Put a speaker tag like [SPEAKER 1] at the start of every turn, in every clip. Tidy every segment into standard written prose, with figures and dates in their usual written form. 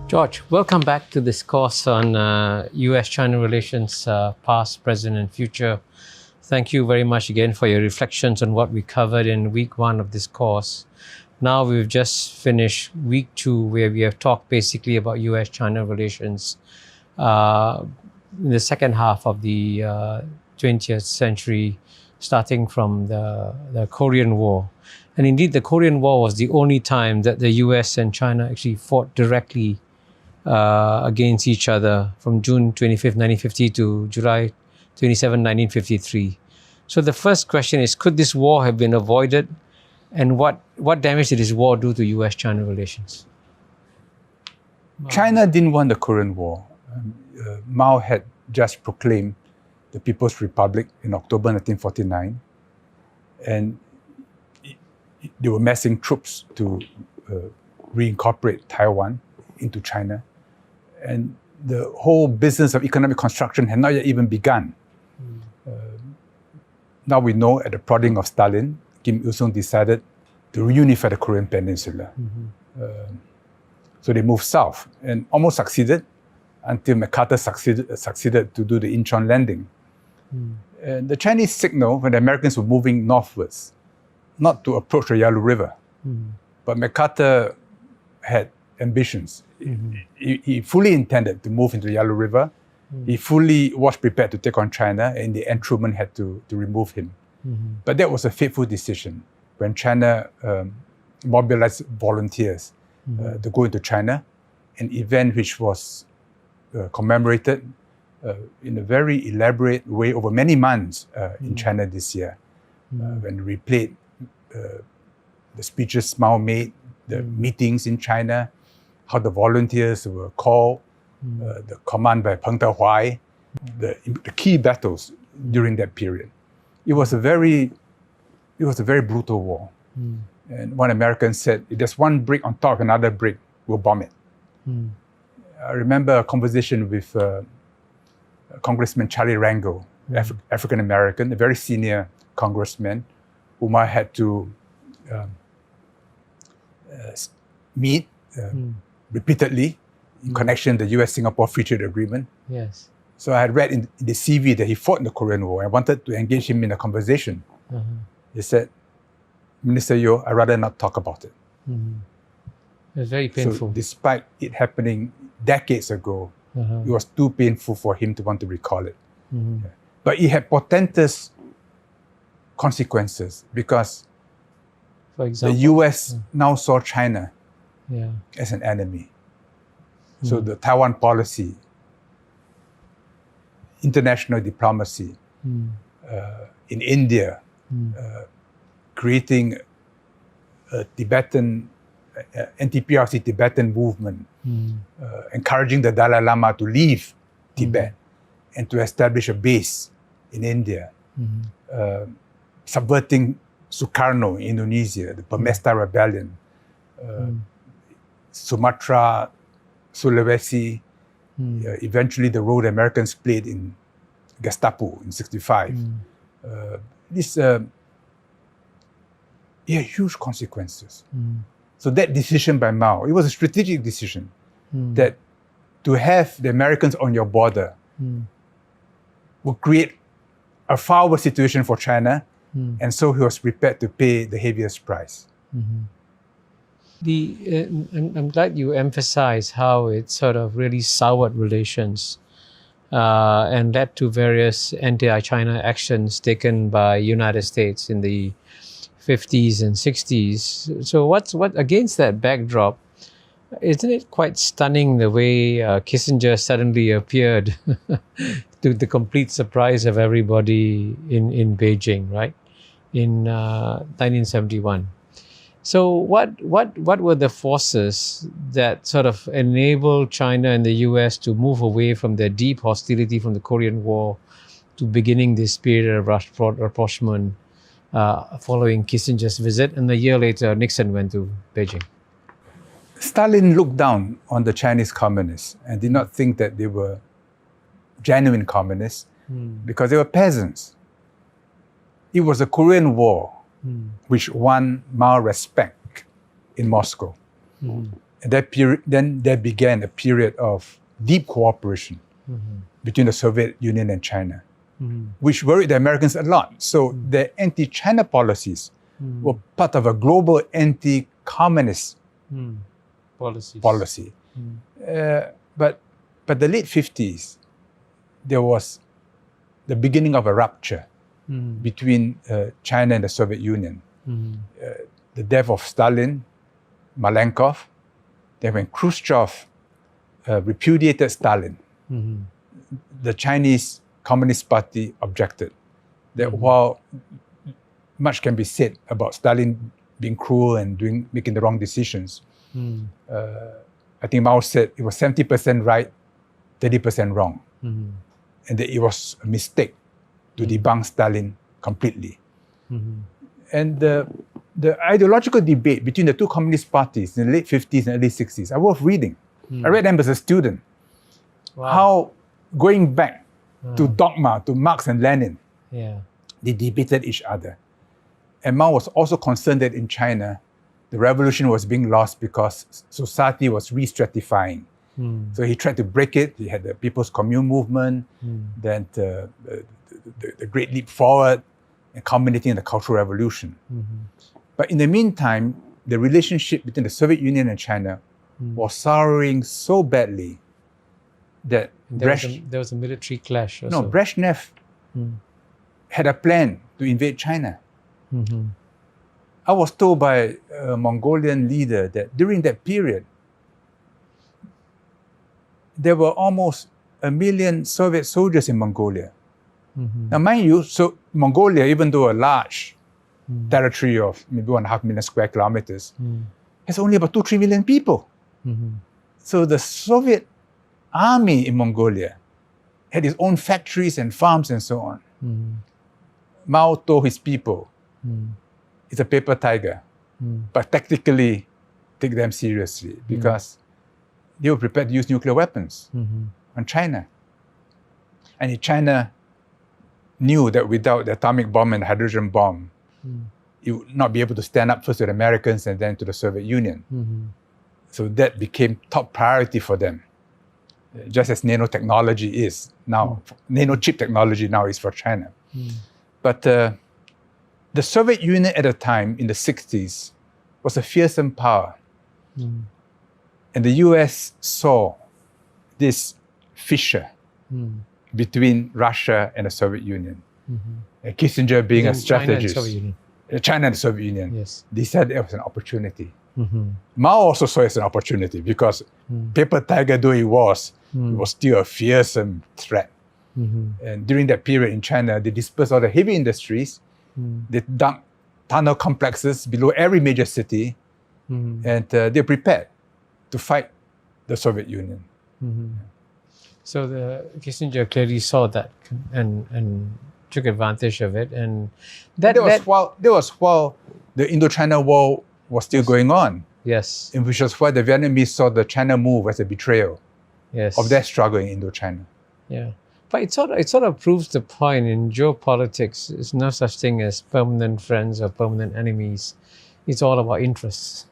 [SPEAKER 1] George, welcome back to this course on U.S.-China relations, past, present, and future. Thank you very much again for your reflections on what we covered in week 1 of this course. Now we've just finished week 2, where we have talked basically about U.S.-China relations in the second half of the 20th century, starting from the Korean War. And indeed, the Korean War was the only time that the U.S. and China actually fought directly against each other from June 25th, 1950 to July 27, 1953. So the first question is, could this war have been avoided? And what damage did this war do to U.S.-China relations?
[SPEAKER 2] China didn't want the Korean War. Mao had just proclaimed the People's Republic in October 1949. And they were massing troops to reincorporate Taiwan into China. And the whole business of economic construction had not yet even begun. Now we know, at the prodding of Stalin, Kim Il-sung decided to reunify the Korean Peninsula. So they moved south and almost succeeded until MacArthur succeeded to do the Incheon landing. And the Chinese signaled when the Americans were moving northwards, not to approach the Yalu River. But MacArthur had ambitions. He fully intended to move into the Yalu River. He fully was prepared to take on China, and the end Truman had to remove him. But that was a fateful decision when China mobilized volunteers to go into China, an event which was commemorated in a very elaborate way over many months in China this year, when we replayed the speeches Mao made, the meetings in China, how the volunteers were called, the command by Peng De-huai, the key battles during that period. It was a very brutal war. And one American said, if there's one brick on top of another brick, we'll bomb it. I remember a conversation with Congressman Charlie Rangel, African American, a very senior congressman, whom I had to meet repeatedly in connection to the U.S.-Singapore Free Trade Agreement.
[SPEAKER 1] Yes.
[SPEAKER 2] So I had read in the CV that he fought in the Korean War. I wanted to engage him in a conversation. He said, Minister Yeo, I'd rather not talk about it.
[SPEAKER 1] It was very painful.
[SPEAKER 2] So despite it happening decades ago, it was too painful for him to want to recall it. But it had portentous consequences because
[SPEAKER 1] For example,
[SPEAKER 2] the U.S. now saw China as an enemy. So the Taiwan policy, international diplomacy, in India, creating a Tibetan, anti-PRC Tibetan movement, encouraging the Dalai Lama to leave Tibet and to establish a base in India, subverting Sukarno in Indonesia, the Pemesta rebellion, Sumatra, Sulawesi, eventually the role the Americans played in Gestapo in 1965. These huge consequences. So that decision by Mao, it was a strategic decision that to have the Americans on your border would create a far worse situation for China, and so he was prepared to pay the heaviest price.
[SPEAKER 1] I'm glad you emphasize how it sort of really soured relations and led to various anti-China actions taken by United States in the 50s and 60s. So what against that backdrop, isn't it quite stunning the way Kissinger suddenly appeared to the complete surprise of everybody in Beijing, right? In 1971. So what were the forces that sort of enabled China and the US to move away from their deep hostility from the Korean War to beginning this period of rapprochement following Kissinger's visit, and a year later Nixon went to Beijing?
[SPEAKER 2] Stalin looked down on the Chinese communists and did not think that they were genuine communists because they were peasants. It was the Korean War which won Mao respect in Moscow. And that period, then there began a period of deep cooperation between the Soviet Union and China, which worried the Americans a lot. So their anti-China policies were part of a global anti-communist policy. But the late 50s, there was the beginning of a rupture between China and the Soviet Union. The death of Stalin, Malenkov, then when Khrushchev repudiated Stalin, the Chinese Communist Party objected that while much can be said about Stalin being cruel and making the wrong decisions, I think Mao said it was 70% right, 30% wrong. And that it was a mistake to debunk Stalin completely. And the ideological debate between the two communist parties in the late 50s and early 60s are worth reading. I read them as a student.
[SPEAKER 1] Wow.
[SPEAKER 2] How, going back to dogma, to Marx and Lenin, they debated each other. And Mao was also concerned that in China, the revolution was being lost because society was re-stratifying. So he tried to break it. He had the People's Commune movement, then the Great Leap Forward, and culminating in the Cultural Revolution. But in the meantime, the relationship between the Soviet Union and China was souring so badly that
[SPEAKER 1] there was a military clash. Also.
[SPEAKER 2] Brezhnev had a plan to invade China. I was told by a Mongolian leader that during that period, there were almost 1 million Soviet soldiers in Mongolia. Now, mind you, so Mongolia, even though a large territory of maybe 1.5 million square kilometers, has only about 2-3 million people. So the Soviet army in Mongolia had its own factories and farms and so on. Mao told his people, it's a paper tiger, but tactically take them seriously because they were prepared to use nuclear weapons on China. And if China knew that without the atomic bomb and the hydrogen bomb, it would not be able to stand up first to the Americans and then to the Soviet Union. So that became top priority for them, just as nanotechnology is now. Nanochip technology now is for China. But the Soviet Union at the time, in the 60s, was a fearsome power. And the US saw this fissure between Russia and the Soviet Union. Kissinger being a strategist. China and the Soviet Union.
[SPEAKER 1] Yes.
[SPEAKER 2] They said it was an opportunity. Mao also saw it as an opportunity because paper tiger though it was still a fearsome threat. And during that period in China, they dispersed all the heavy industries. They dug tunnel complexes below every major city. And they're prepared to fight the Soviet Union.
[SPEAKER 1] So the Kissinger clearly saw that and took advantage of it, and that
[SPEAKER 2] was while the Indochina War was still going on.
[SPEAKER 1] Yes,
[SPEAKER 2] and which was why the Vietnamese saw the China move as a betrayal.
[SPEAKER 1] Yes.
[SPEAKER 2] Of their struggle in Indochina.
[SPEAKER 1] Yeah, but it sort of proves the point in geopolitics. There's no such thing as permanent friends or permanent enemies. It's all about interests,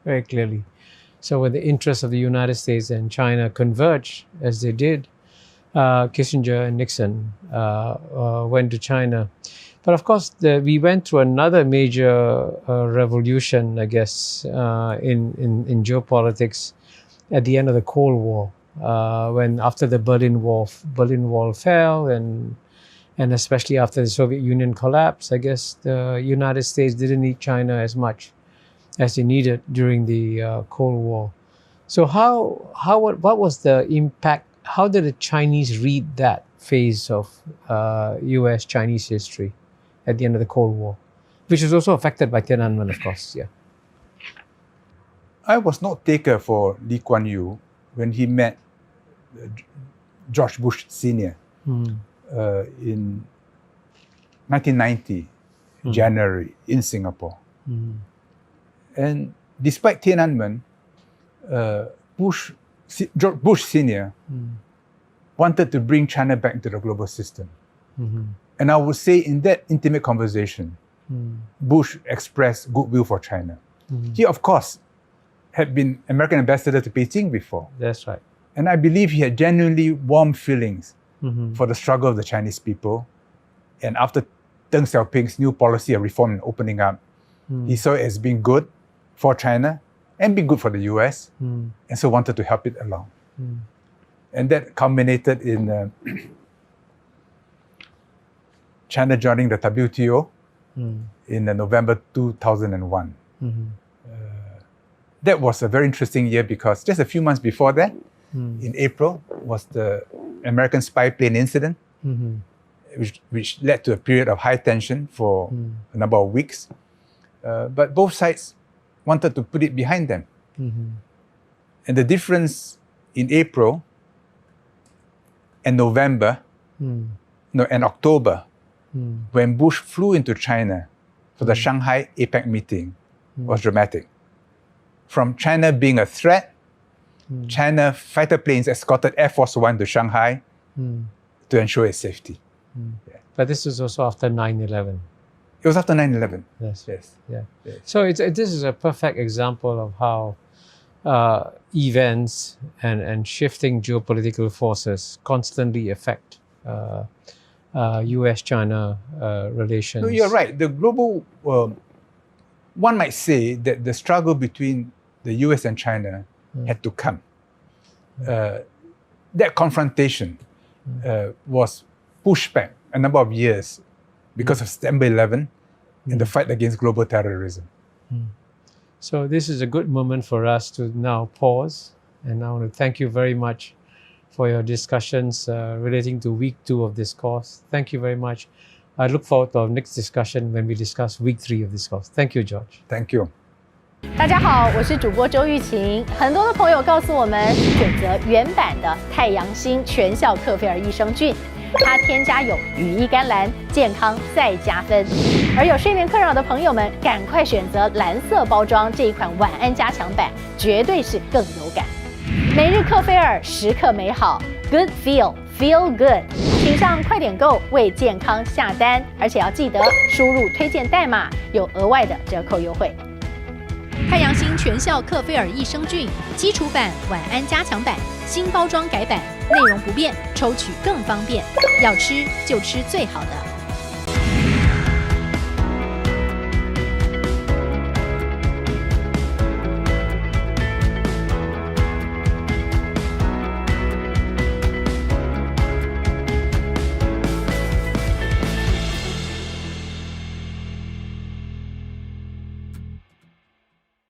[SPEAKER 1] very clearly. So when the interests of the United States and China converged, as they did, Kissinger and Nixon went to China. But of course, we went through another major revolution, I guess, in geopolitics at the end of the Cold War, when after the Berlin Wall fell, and especially after the Soviet Union collapsed, I guess the United States didn't need China as much as they needed during the Cold War. So what was the impact? How did the Chinese read that phase of U.S.-Chinese history at the end of the Cold War, which was also affected by Tiananmen, of course? Yeah.
[SPEAKER 2] I was not taker for Lee Kuan Yew when he met George Bush Sr. In 1990, January, in Singapore. And despite Tiananmen, George Bush Sr. wanted to bring China back into the global system. And I would say in that intimate conversation, Bush expressed goodwill for China. He, of course, had been American ambassador to Beijing before.
[SPEAKER 1] That's right.
[SPEAKER 2] And I believe he had genuinely warm feelings
[SPEAKER 1] Mm-hmm.
[SPEAKER 2] for the struggle of the Chinese people. And after Deng Xiaoping's new policy of reform and opening up, he saw it as being good for China and being good for the US, and so wanted to help it along. And that culminated in China joining the WTO in November 2001. That was a very interesting year because just a few months before that, in April, was the American spy plane incident, which led to a period of high tension for a number of weeks. But both sides wanted to put it behind them. And the difference in April and November, and October, when Bush flew into China for the Shanghai APEC meeting, was dramatic. From China being a threat, China fighter planes escorted Air Force One to Shanghai to ensure its safety. Yeah.
[SPEAKER 1] But this was also after 9/11.
[SPEAKER 2] It was after 9/11.
[SPEAKER 1] Yes.
[SPEAKER 2] Yes.
[SPEAKER 1] Yeah.
[SPEAKER 2] Yes.
[SPEAKER 1] So this is a perfect example of how events and shifting geopolitical forces constantly affect U.S.-China relations.
[SPEAKER 2] No, you're right. The global, one might say that the struggle between the U.S. and China had to come. That confrontation was pushed back a number of years because of September 11 and the fight against global terrorism.
[SPEAKER 1] So this is a good moment for us to now pause, and I want to thank you very much for your discussions relating to week 2 of this course. Thank you very much. I look forward to our next discussion when we discuss week 3 of this course. Thank you, George.
[SPEAKER 2] Thank you.
[SPEAKER 3] 大家好，我是主播周玉琴。很多的朋友告诉我们，选择原版的太阳星全效克菲尔益生菌，它添加有羽衣甘蓝，健康再加分。而有睡眠困扰的朋友们，赶快选择蓝色包装这一款晚安加强版，绝对是更有感。每日克菲尔，时刻美好 ，Good Feel Good， 请上快点购为健康下单，而且要记得输入推荐代码，有额外的折扣优惠。太阳星全效克菲尔益生菌基础版、晚安加强版，新包装改版，内容不变，抽取更方便。要吃就吃最好的。